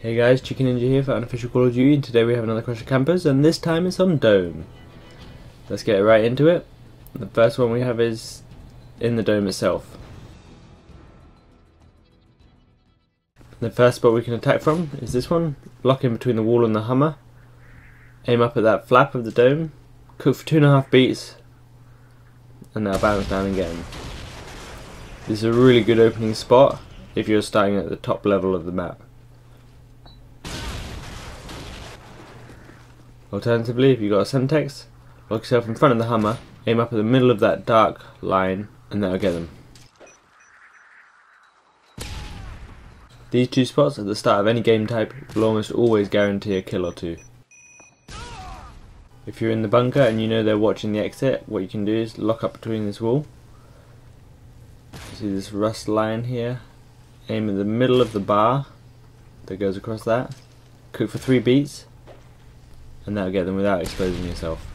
Hey guys, Chicken Ninja here for Unofficial Call of Duty, and today we have another Crush of Campers, and this time it's on Dome. Let's get right into it. The first one we have is in the dome itself. The first spot we can attack from is this one. Lock in between the wall and the Hummer. Aim up at that flap of the dome. Cook for 2.5 beats, and now bounce down and get him. This is a really good opening spot if you're starting at the top level of the map. Alternatively, if you've got a semtex, lock yourself in front of the Hummer, aim up at the middle of that dark line, and that'll get them. These two spots at the start of any game type will almost always guarantee a kill or two. If you're in the bunker and you know they're watching the exit, what you can do is lock up between this wall. See this rust line here? Aim at the middle of the bar that goes across that. Cook for 3 beats. And that'll get them without exposing yourself.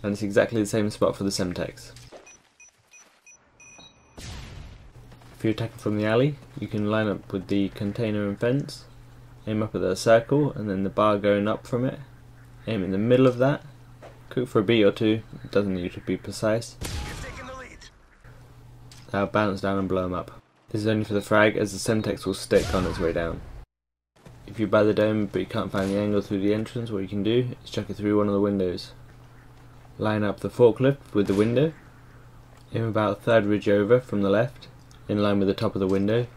And it's exactly the same spot for the semtex. If you're attacking from the alley, you can line up with the container and fence, aim up at the circle and then the bar going up from it, aim in the middle of that, cook for a beat or two, it doesn't need to be precise. Now bounce down and blow them up. This is only for the frag, as the semtex will stick on its way down. If you're by the dome but you can't find the angle through the entrance, what you can do is chuck it through one of the windows. Line up the forklift with the window, aim about a third ridge over from the left, in line with the top of the window.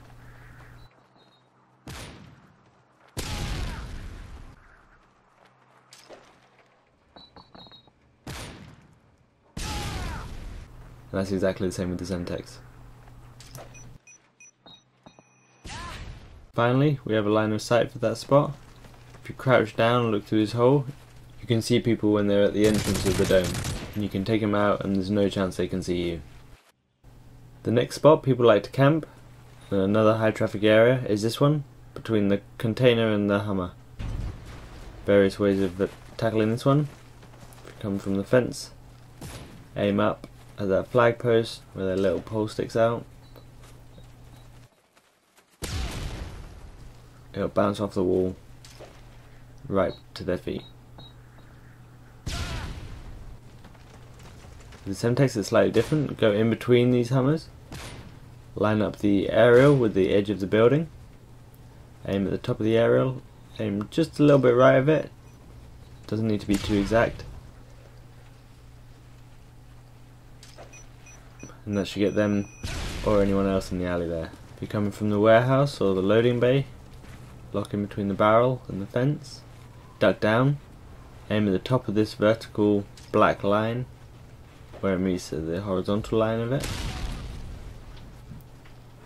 And that's exactly the same with the semtex. Finally, we have a line of sight for that spot. If you crouch down and look through this hole, you can see people when they're at the entrance of the dome, and you can take them out and there's no chance they can see you. The next spot people like to camp, and another high traffic area, is this one, between the container and the Hummer. Various ways of tackling this one. If you come from the fence, aim up at that flag post where that little pole sticks out. It'll bounce off the wall right to their feet. The semtex is slightly different. Go in between these Hummers, line up the aerial with the edge of the building, aim at the top of the aerial, aim just a little bit right of it, doesn't need to be too exact, and that should get them or anyone else in the alley there. If you're coming from the warehouse or the loading bay, lock in between the barrel and the fence, duck down, aim at the top of this vertical black line where it meets the horizontal line of it.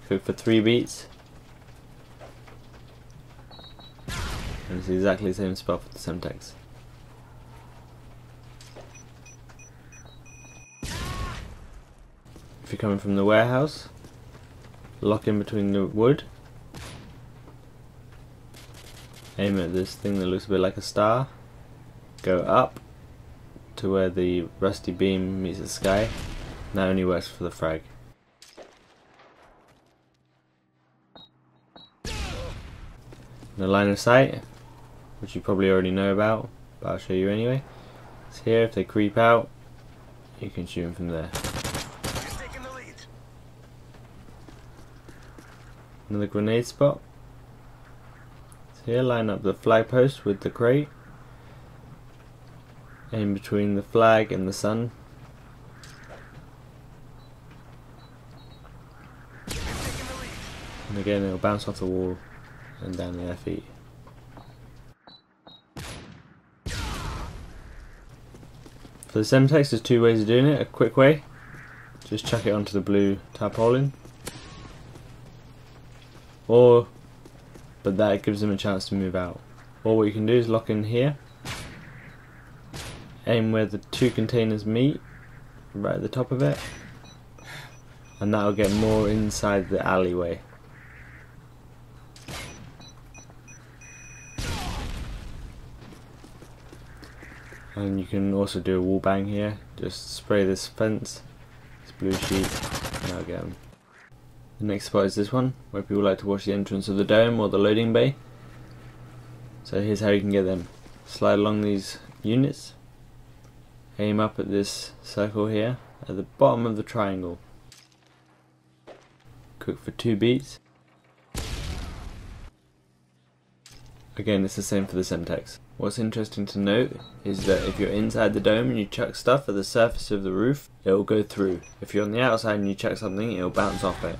Cook for 3 beats, and it's exactly the same spot for the semtex. If you're coming from the warehouse, lock in between the wood, aim at this thing that looks a bit like a star, go up to where the rusty beam meets the sky. That only works for the frag. The line of sight, which you probably already know about, but I'll show you anyway. It's here. If they creep out, you can shoot them from there. Another grenade spot. Here, line up the flag post with the crate, aim between the flag and the sun, and again it'll bounce off the wall and down their feet. For the semtex, there's 2 ways of doing it. A quick way, just chuck it onto the blue tarpaulin, but that gives them a chance to move out. Or what you can do is lock in here, aim where the 2 containers meet, right at the top of it, and that'll get more inside the alleyway. And you can also do a wall bang here, just spray this fence, this blue sheep, and I'll get them. The next spot is this one, where people like to watch the entrance of the dome or the loading bay. So here's how you can get them. Slide along these units, aim up at this circle here, at the bottom of the triangle. Cook for 2 beats. Again, it's the same for the semtex. What's interesting to note is that if you're inside the dome and you chuck stuff at the surface of the roof, it will go through. If you're on the outside and you chuck something, it will bounce off it.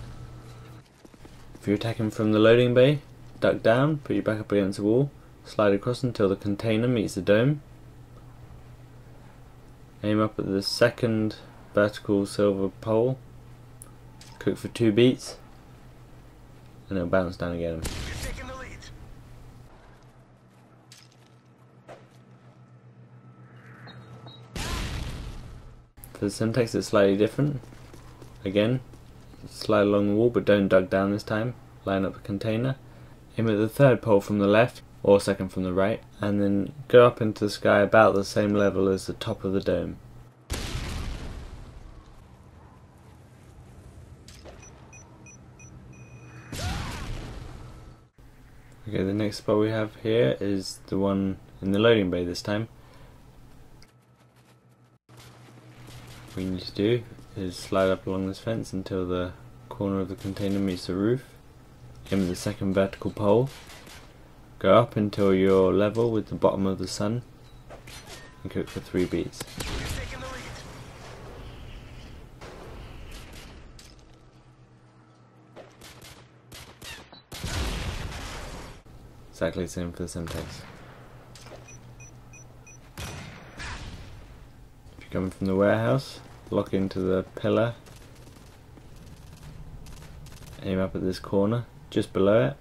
If you're attacking from the loading bay, duck down, put your back up against the wall, slide across until the container meets the dome. Aim up at the second vertical silver pole, cook for 2 beats, and it'll bounce down again. For the semtex it's slightly different. Again, slide along the wall but don't duck down this time. Line up the container, aim at the third pole from the left or second from the right, and then go up into the sky about the same level as the top of the dome. Okay, the next spot we have here is the one in the loading bay this time. What you need to do is slide up along this fence until the corner of the container meets the roof. Aim at the second vertical pole. Go up until you're level with the bottom of the sun and cook for 3 beats. Exactly the same for the semtex. If you're coming from the warehouse, lock into the pillar, aim up at this corner, just below it.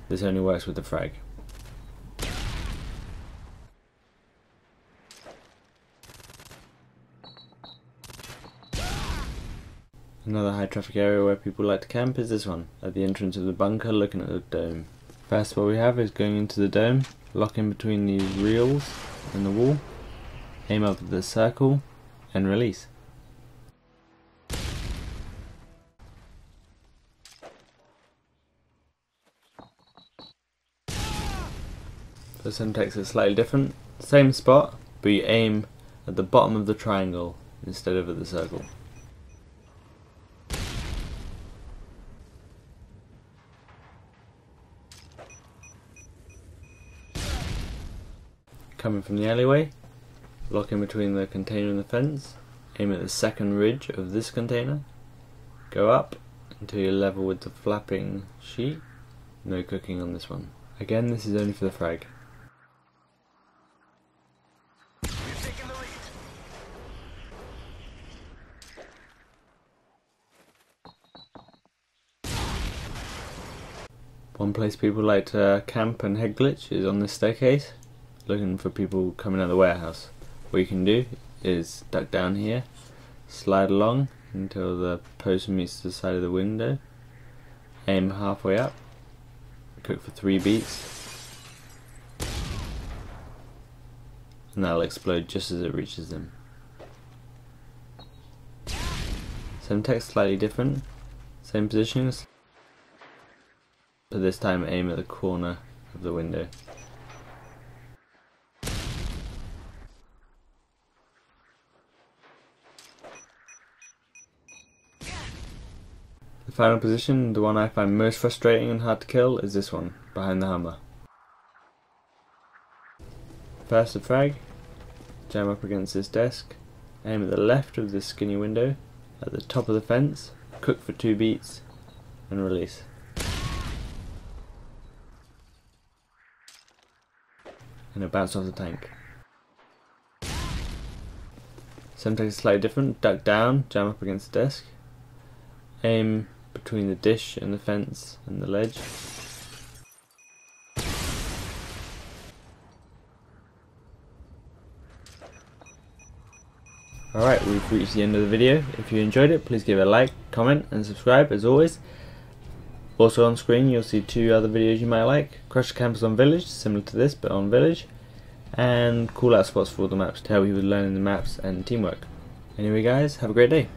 This only works with the frag. Another high traffic area where people like to camp is this one, at the entrance of the bunker looking at the dome. First what we have is going into the dome, lock in between these reels and the wall, aim up at the circle and release. The semtex is slightly different, same spot, but you aim at the bottom of the triangle instead of at the circle. Coming from the alleyway, lock in between the container and the fence, aim at the second ridge of this container, go up until you're level with the flapping sheet. No cooking on this one. Again, this is only for the frag. One place people like to camp and head glitch is on this staircase, looking for people coming out of the warehouse. What you can do is duck down here, slide along until the post meets the side of the window, aim halfway up, cook for 3 beats, and that'll explode just as it reaches them. Semtex slightly different, same positions, but this time aim at the corner of the window. The final position, the one I find most frustrating and hard to kill, is this one, behind the hammer. First the frag, jam up against this desk, aim at the left of this skinny window, at the top of the fence, cook for 2 beats, and release. And it'll bounce off the tank. Semtex is slightly different, duck down, jam up against the desk, aim between the dish and the fence and the ledge. Alright, we've reached the end of the video. If you enjoyed it, please give it a like, comment and subscribe as always. Also on screen you'll see 2 other videos you might like. Crash Campers on Village, similar to this but on Village, and call out spots for all the maps to help you with learning the maps and teamwork. Anyway guys, have a great day.